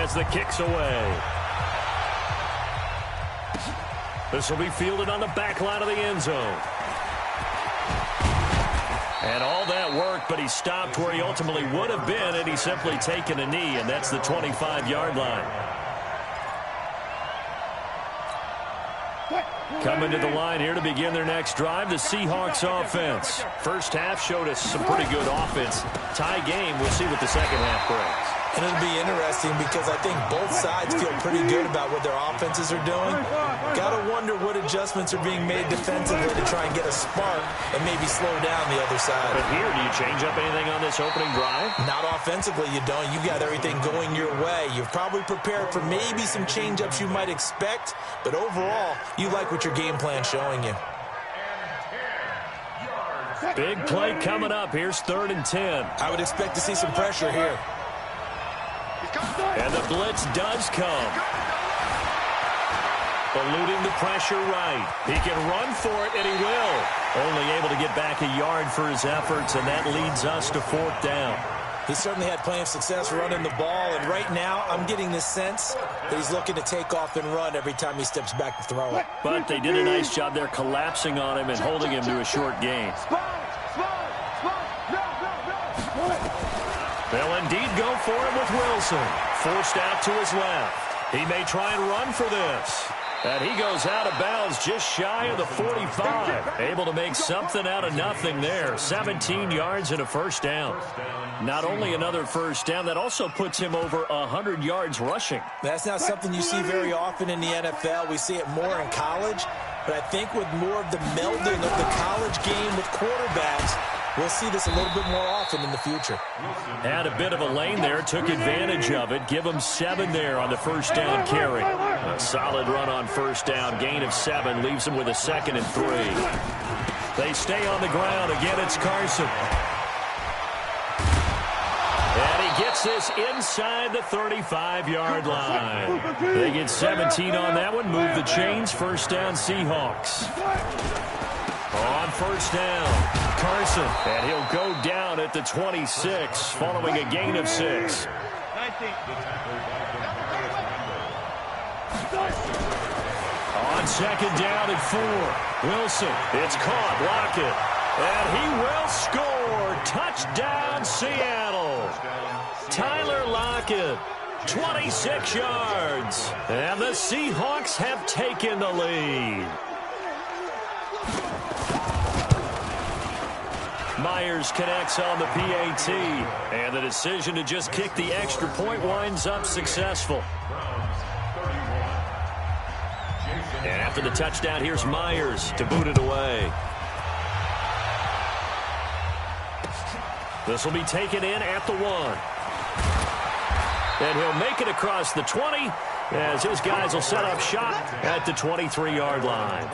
as the kick's away. This will be fielded on the back line of the end zone. And all that worked, but he stopped where he ultimately would have been, and he's simply taken a knee, and that's the 25-yard line. Coming to the line here to begin their next drive, the Seahawks offense. First half showed us some pretty good offense. Tie game, we'll see what the second half brings. And it'll be interesting because I think both sides feel pretty good about what their offenses are doing. Got to wonder what adjustments are being made defensively to try and get a spark and maybe slow down the other side. But here, do you change up anything on this opening drive? Not offensively, you don't. You've got everything going your way. You've probably prepared for maybe some change-ups you might expect, but overall, you like what your game plan's showing you. Big play coming up. Here's 3rd and 10. I would expect to see some pressure here. And the blitz does come. Eluding the pressure right. He can run for it, and he will. Only able to get back a yard for his efforts, and that leads us to 4th down. He certainly had plenty of success running the ball, and right now I'm getting the sense that he's looking to take off and run every time he steps back to throw it. But they did a nice job there collapsing on him and holding him to a short gain. They'll indeed go for him with Wilson. Forced out to his left. He may try and run for this. And he goes out of bounds just shy of the 45. Able to make something out of nothing there. 17 yards and a first down. Not only another first down, that also puts him over 100 yards rushing. That's not something you see very often in the NFL. We see it more in college. But I think with more of the melding of the college game with quarterbacks, we'll see this a little bit more often in the future. Had a bit of a lane there, took advantage of it. Give him 7 there on the first down carry. A solid run on first down. Gain of 7 leaves him with a 2nd and 3. They stay on the ground. Again, it's Carson. And he gets this inside the 35-yard line. They get 17 on that one. Move the chains. First down, Seahawks. On first down, Carson, and he'll go down at the 26 following a gain of 6. On second down and 4, Wilson, it's caught, Lockett, and he will score. Touchdown, Seattle. Tyler Lockett, 26 yards, and the Seahawks have taken the lead. Myers connects on the PAT, and the decision to just kick the extra point winds up successful. And after the touchdown, here's Myers to boot it away. This will be taken in at the 1. And he'll make it across the 20 as his guys will set up shop at the 23-yard line.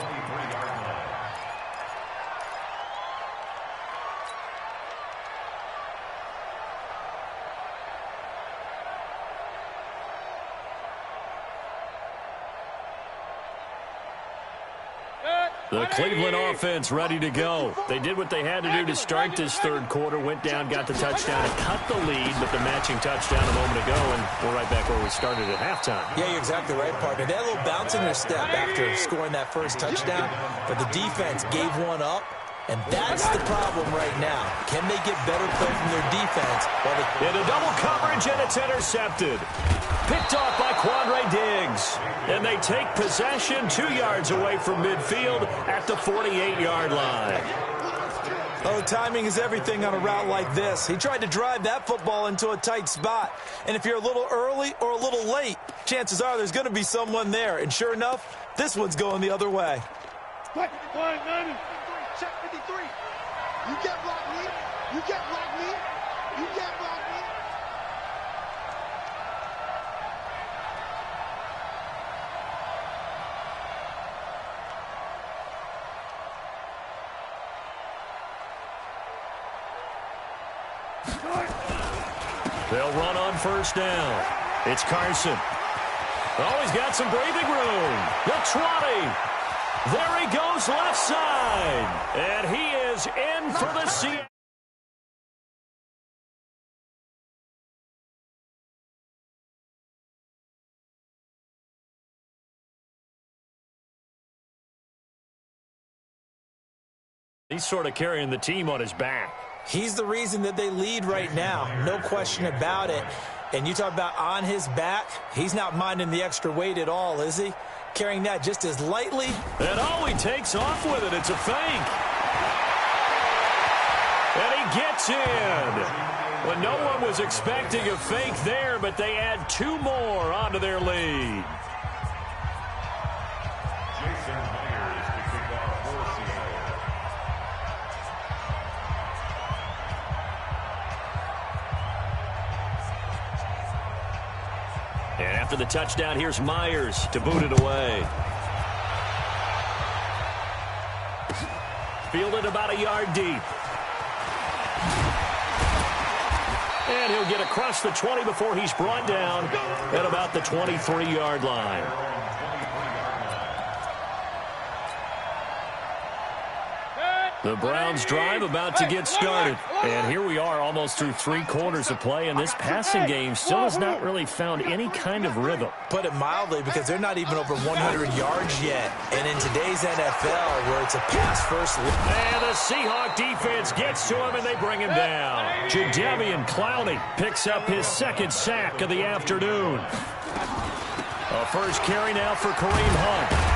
The Cleveland offense ready to go. They did what they had to do to start this third quarter. Went down, got the touchdown, and cut the lead, but the matching touchdown a moment ago, and we're right back where we started at halftime. Yeah, you're exactly right, partner. They had a little bounce in their step after scoring that first touchdown, but the defense gave one up, and that's the problem right now. Can they get better play from their defense? Into double coverage, and it's intercepted. Picked off by Quandre Diggs. And they take possession 2 yards away from midfield at the 48-yard line. Oh, timing is everything on a route like this. He tried to drive that football into a tight spot. And if you're a little early or a little late, chances are there's going to be someone there. And sure enough, this one's going the other way. Check 53. You get block me. You get block me. You get block me. They'll run on first down. It's Carson. Oh, he's got some breathing room. The 20. There he goes left side. And he is in for the Seattle. He's sort of carrying the team on his back. He's the reason that they lead right now. No question about it. And you talk about on his back, he's not minding the extra weight at all, is he? Carrying that just as lightly. And he takes off with it. It's a fake. And he gets in. Well, no one was expecting a fake there, but they add 2 more onto their lead. And after the touchdown, here's Myers to boot it away. Fielded about a yard deep. And he'll get across the 20 before he's brought down at about the 23-yard line. The Browns drive about to get started. And here we are almost through 3 quarters of play, and this passing game still has not really found any kind of rhythm. Put it mildly, because they're not even over 100 yards yet. And in today's NFL, where it's a pass-first... And the Seahawk defense gets to him, and they bring him down. Jadeveon Clowney picks up his 2nd sack of the afternoon. A first carry now for Kareem Hunt.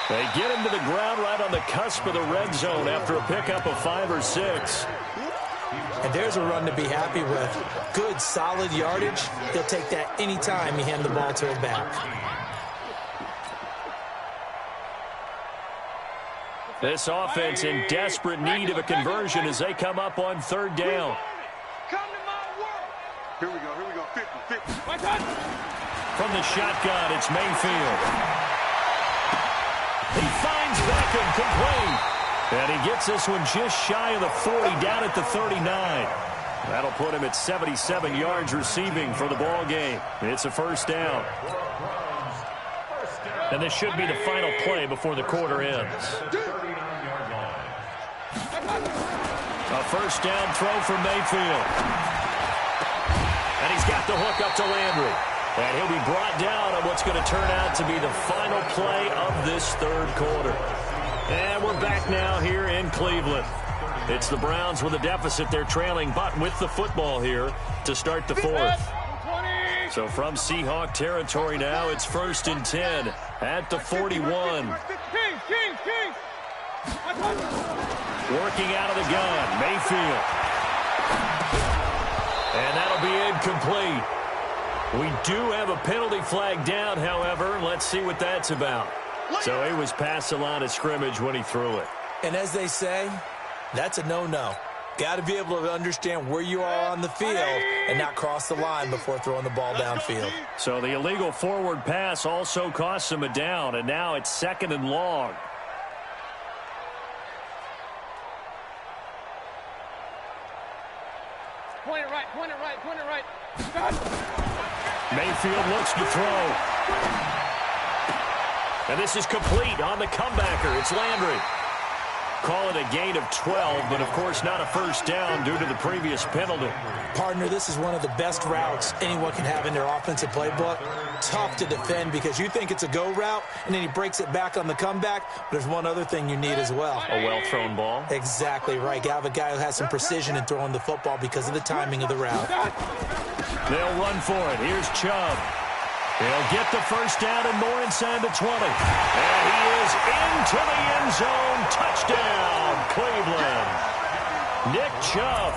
They get him to the ground right on the cusp of the red zone after a pickup of 5 or 6. And there's a run to be happy with. Good, solid yardage. He'll take that any time you hand the ball to him back. This offense in desperate need of a conversion as they come up on 3rd down. Come to my world. Here we go, 50. From the shotgun, it's Mayfield. He finds Beckham complete. And he gets this one just shy of the 40, down at the 39. That'll put him at 77 yards receiving for the ball game. It's a first down. And this should be the final play before the quarter ends. A first down throw for Mayfield. And he's got the hook up to Landry. And he'll be brought down on what's going to turn out to be the final play of this 3rd quarter. And we're back now here in Cleveland. It's the Browns with a deficit. They're trailing, but with the football here to start the 4th. So from Seahawk territory now, it's 1st and 10 at the 41. Working out of the gun, Mayfield. And that'll be incomplete. We do have a penalty flag down, however. Let's see what that's about. So he was past the line of scrimmage when he threw it. And as they say, that's a no-no. Got to be able to understand where you are on the field and not cross the line before throwing the ball downfield. So the illegal forward pass also costs him a down, and now it's 2nd and long. Point it right. Mayfield looks to throw. And this is complete on the comebacker. It's Landry. Call it a gain of 12, but of course not a first down due to the previous penalty. Partner, this is one of the best routes anyone can have in their offensive playbook. Tough to defend because you think it's a go route, and then he breaks it back on the comeback. But there's one other thing you need as well. A well-thrown ball. Exactly right. You have a guy who has some precision in throwing the football because of the timing of the route. They'll run for it. Here's Chubb. He'll get the first down and more inside the 20. And he is into the end zone. Touchdown, Cleveland. Nick Chubb,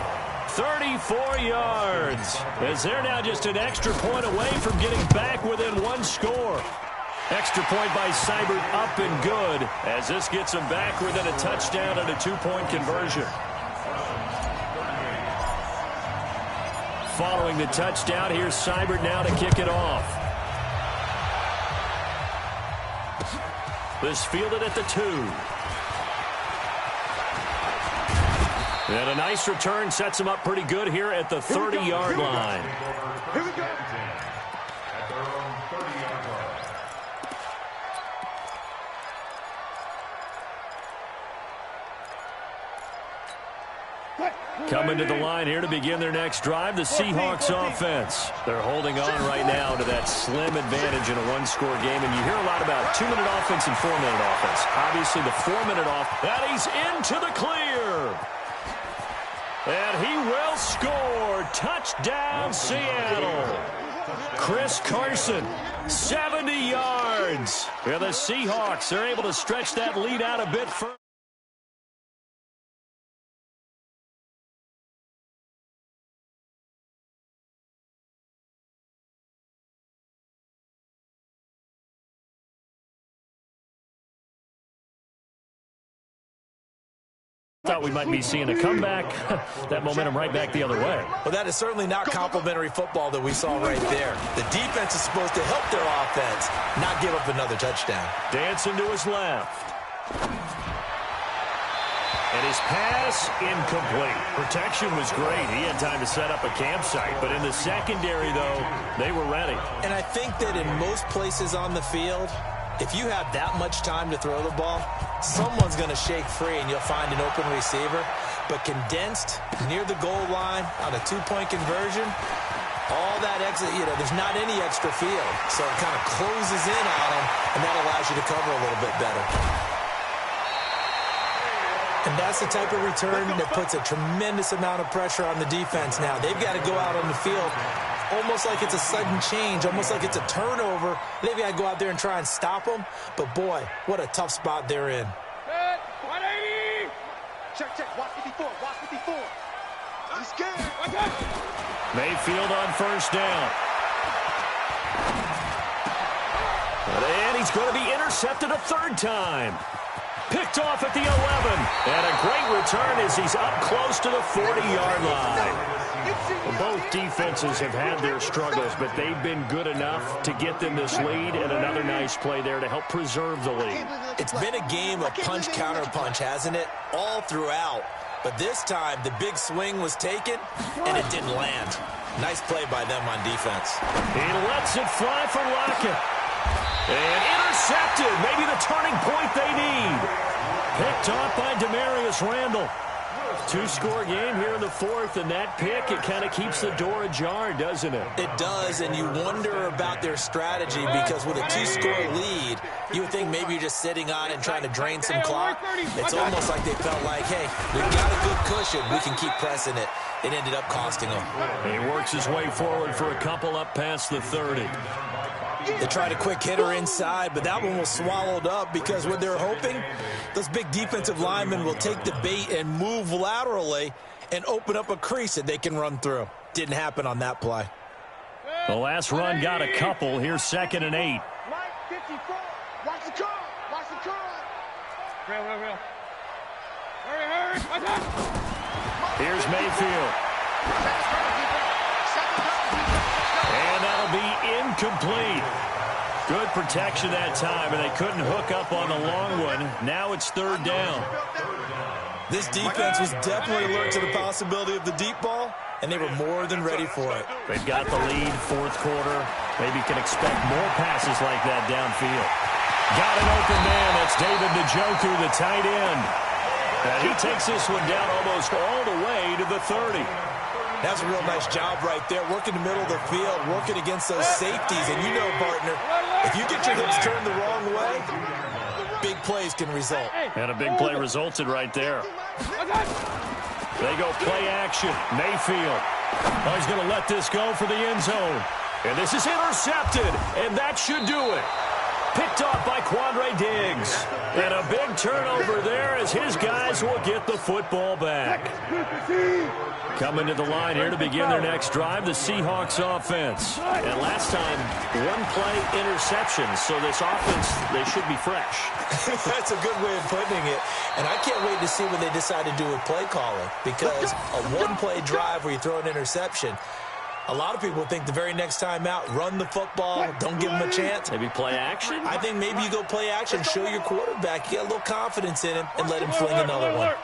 34 yards. As they're now just an extra point away from getting back within 1 score. Extra point by Seibert up and good as this gets them back within a touchdown and a 2-point conversion. Following the touchdown, here's Seibert now to kick it off. This fielded at the 2. And a nice return sets him up pretty good here at the 30-yard line. Here we go. Coming to the line here to begin their next drive, the Seahawks offense. They're holding on right now to that slim advantage in a one-score game, and you hear a lot about 2-minute offense and 4-minute offense. Obviously, the 4-minute off, and he's into the clear. And he will score. Touchdown, Seattle. Chris Carson, 70 yards. Yeah, the Seahawks are able to stretch that lead out a bit further. Thought we might be seeing a comeback. That momentum right back the other way. Well, that is certainly not complimentary football that we saw right there. The defense is supposed to help their offense, not give up another touchdown. Dancing to his left. And his pass incomplete. Protection was great. He had time to set up a campsite. But in the secondary, though, they were ready. And I think that in most places on the field, if you have that much time to throw the ball, someone's going to shake free and you'll find an open receiver. But condensed near the goal line on a two-point conversion, all that exit, there's not any extra field. So it kind of closes in on them, and that allows you to cover a little bit better. And that's the type of return that puts a tremendous amount of pressure on the defense now. They've got to go out on the field almost like it's a sudden change, almost like it's a turnover. They've got to go out there and try and stop them. But, boy, what a tough spot they're in. 180. Check. Watch 54. He's scared. Mayfield on first down. And he's going to be intercepted a third time. Picked off at the 11. And a great return as he's up close to the 40-yard line. Both defenses have had their struggles, but they've been good enough to get them this lead, and another nice play there to help preserve the lead. It's been a game of punch-counter-punch, hasn't it? All throughout. But this time, the big swing was taken, and it didn't land. Nice play by them on defense. He lets it fly for Lockett. And intercepted. Maybe the turning point they need. Picked off by Demarius Randall. Two-score game here in the fourth, and that pick, it kind of keeps the door ajar, doesn't it? It does, and you wonder about their strategy because with a two-score lead, you would think maybe you're just sitting on and trying to drain some clock. It's almost like they felt like, hey, we've got a good cushion. We can keep pressing it. It ended up costing them. He works his way forward for a couple up past the 30. They tried a quick hitter inside, but that one was swallowed up because what they're hoping, those big defensive linemen will take the bait and move laterally and open up a crease that they can run through. Didn't happen on that play. The last run got a couple. Here's 2nd and 8. Mike 54. Watch the car. Real. Hurry. Here's Mayfield. And that'll be incomplete. Good protection that time, and they couldn't hook up on the long one. Now it's 3rd down. This defense was definitely alert to the possibility of the deep ball, and they were more than ready for it. They've got the lead, 4th quarter. Maybe can expect more passes like that downfield. Got an open man. That's David Njoku, the tight end. And he takes this one down almost all the way to the 30. That's a real nice job right there, working the middle of the field, working against those safeties. And you know, partner, if you get your hips turned the wrong way, big plays can result. And a big play resulted right there. They go play action. Mayfield. Oh, he's going to let this go for the end zone. And this is intercepted, and that should do it. Picked off by Quandre Diggs. And a big turnover there as his guys will get the football back. Coming to the line here to begin their next drive, the Seahawks offense. And last time, one play interception, so this offense, they should be fresh. That's a good way of putting it. And I can't wait to see what they decide to do with play calling, because a one-play drive where you throw an interception, a lot of people think the very next time out, run the football, don't give him a chance. Maybe play action? I think maybe you go play action, show your quarterback, you get a little confidence in him, and let him fling another one.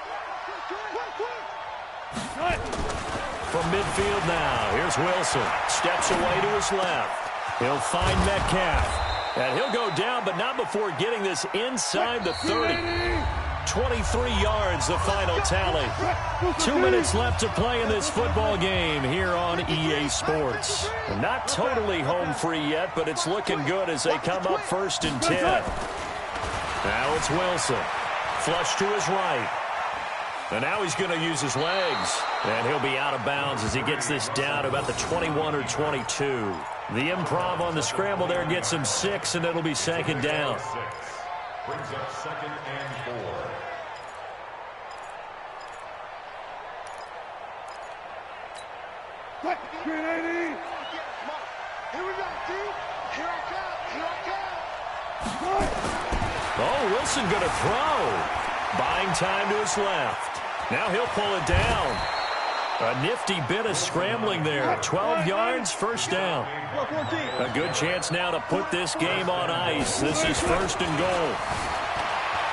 From midfield now, here's Wilson. Steps away to his left. He'll find Metcalf. And he'll go down, but not before getting this inside the 30. 23 yards, the final tally. 2 minutes left to play in this football game here on EA Sports. Not totally home free yet, but it's looking good as they come up 1st and 10. Now it's Wilson. Flush to his right. And now he's going to use his legs. And he'll be out of bounds as he gets this down to about the 21 or 22. The improv on the scramble there gets him 6, and it'll be 2nd down. Brings up 2nd and 4. Here we go, D. Here I come. Oh, Wilson going to throw. Buying time to his left. Now he'll pull it down. A nifty bit of scrambling there. 12 yards, 1st down. A good chance now to put this game on ice. This is 1st and goal.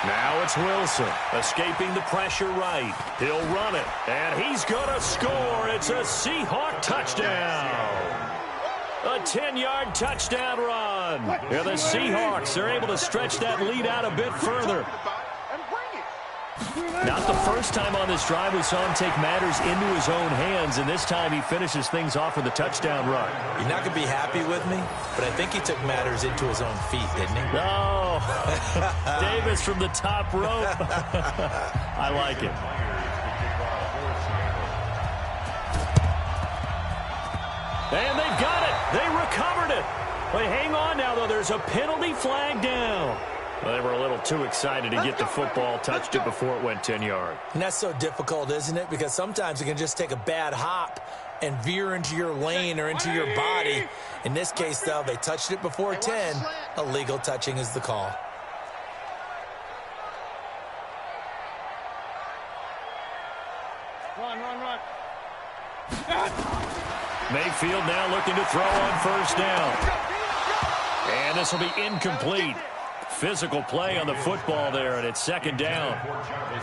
Now it's Wilson, escaping the pressure right. He'll run it, and he's going to score. It's a Seahawk touchdown. A 10-yard touchdown run. Yeah, the Seahawks are able to stretch that lead out a bit further. Not the first time on this drive we saw him take matters into his own hands, and this time he finishes things off with a touchdown run. You're not going to be happy with me, but I think he took matters into his own feet, didn't he? No. Davis from the top rope. I like it. And they've got it. They recovered it. Wait, hang on now, though. There's a penalty flag down. Well, they were a little too excited to get the football, touched it before it went 10 yards. And that's so difficult, isn't it? Because sometimes you can just take a bad hop and veer into your lane or into your body. In this case, though, they touched it before 10. Illegal touching is the call. Run. Mayfield now looking to throw on 1st down. And this will be incomplete. Physical play on the football there, and it's 2nd down.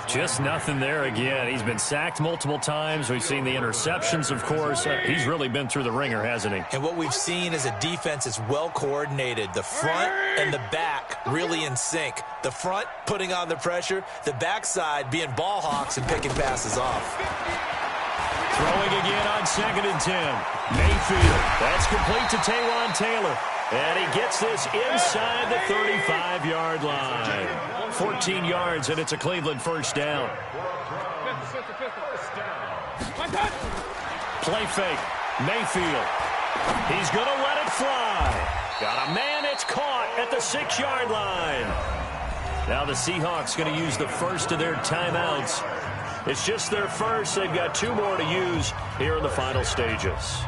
Just nothing there again. He's been sacked multiple times. We've seen the interceptions, of course. He's really been through the ringer, hasn't he? And what we've seen is a defense that's well coordinated. The front and the back really in sync. The front putting on the pressure, the backside being ball hawks and picking passes off. Throwing again on 2nd and 10. Mayfield. That's complete to Taywan Taylor. And he gets this inside the 35-yard line. 14 yards, and it's a Cleveland 1st down. Play fake. Mayfield. He's going to let it fly. Got a man. It's caught at the 6-yard line. Now the Seahawks going to use the first of their timeouts. It's just their first. They've got 2 more to use here in the final stages.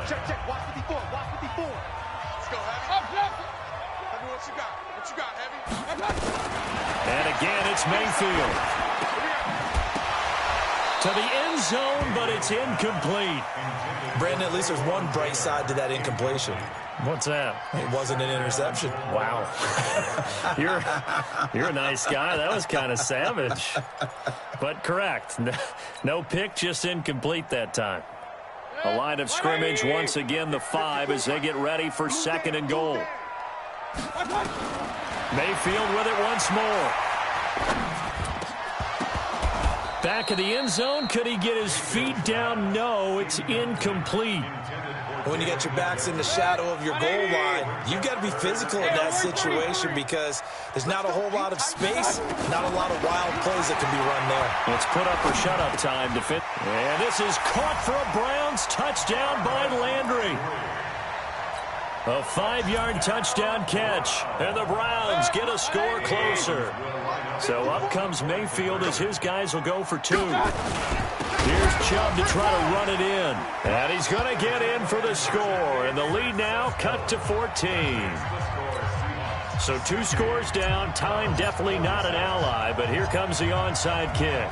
Check. Watch 54. Let's go, Heavy. Heavy, what you got, Heavy? And again, it's Mayfield. To the end zone, but it's incomplete. Brandon, at least there's one bright side to that incompletion. What's that? It wasn't an interception. Wow. You're a nice guy. That was kind of savage. But correct. No pick, just incomplete that time. A line of scrimmage, once again, the 5 as they get ready for 2nd and goal. Mayfield with it once more. Back of the end zone. Could he get his feet down? No, it's incomplete. When you got your backs in the shadow of your goal line, you've got to be physical in that situation because there's not a whole lot of space, not a lot of wild plays that can be run there. It's put up or shut up time to fit. And this is caught for a Browns touchdown by Landry. A 5-yard touchdown catch, and the Browns get a score closer. So up comes Mayfield as his guys will go for 2. Here's Chubb to try to run it in. And he's going to get in for the score. And the lead now cut to 14. So 2 scores down. Time definitely not an ally, but here comes the onside kick.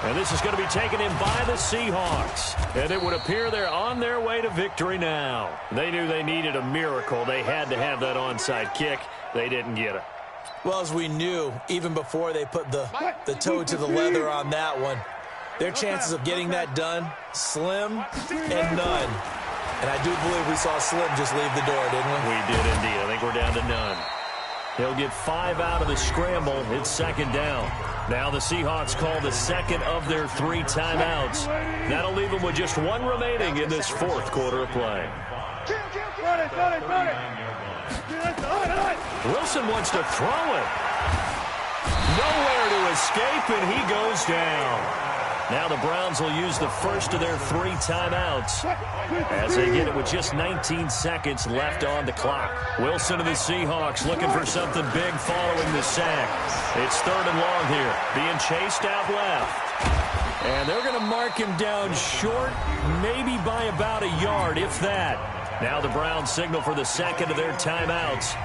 And this is going to be taken in by the Seahawks. And it would appear they're on their way to victory now. They knew they needed a miracle. They had to have that onside kick. They didn't get it. Well, as we knew, even before they put the toe to the leather on that one, their chances of getting that done, slim and none. And I do believe we saw Slim just leave the door, didn't we? We did indeed. I think we're down to none. He'll get 5 out of the scramble. It's second down. Now the Seahawks call the second of their 3 timeouts. That'll leave them with just 1 remaining in this fourth quarter of play. Wilson wants to throw it. Nowhere to escape, and he goes down. Now the Browns will use the first of their 3 timeouts as they get it with just 19 seconds left on the clock. Wilson and the Seahawks looking for something big following the sack. It's 3rd and long here, being chased out left. And they're going to mark him down short, maybe by about a yard, if that. Now the Browns signal for the second of their timeouts,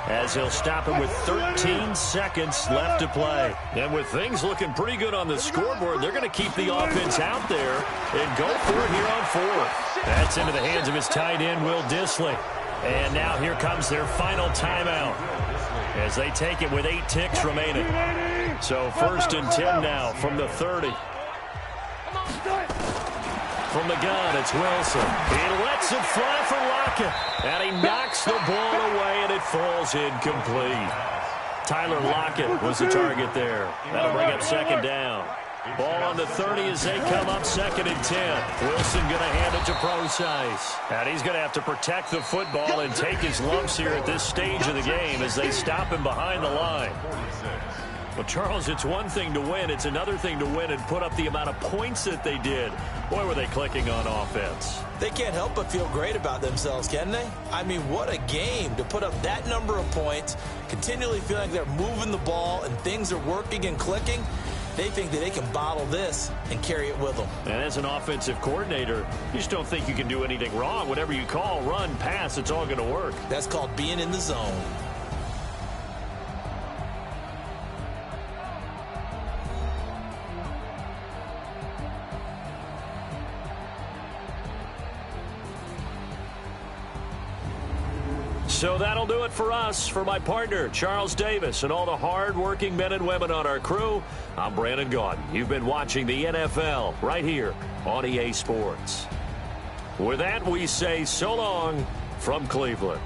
as he'll stop him with 13 seconds left to play. And with things looking pretty good on the scoreboard, they're going to keep the offense out there and go for it here on 4th. That's into the hands of his tight end, Will Dissly. And now here comes their final timeout as they take it with 8 ticks remaining. So 1st and 10 now from the 30. From the gun, it's Wilson. He lets it fly for Lockett, and he knocks the ball away, and it falls incomplete. Tyler Lockett was the target there. That'll bring up second down. Ball on the 30 as they come up 2nd and 10. Wilson going to hand it to Procise. And he's going to have to protect the football and take his lumps here at this stage of the game as they stop him behind the line. Well, Charles, it's one thing to win. It's another thing to win and put up the amount of points that they did. Boy, were they clicking on offense. They can't help but feel great about themselves, can they? I mean, what a game to put up that number of points, continually feeling like they're moving the ball and things are working and clicking. They think that they can bottle this and carry it with them. And as an offensive coordinator, you just don't think you can do anything wrong. Whatever you call, run, pass, it's all going to work. That's called being in the zone. So that'll do it for us. For my partner, Charles Davis, and all the hard-working men and women on our crew, I'm Brandon Gaudin. You've been watching the NFL right here on EA Sports. With that, we say so long from Cleveland.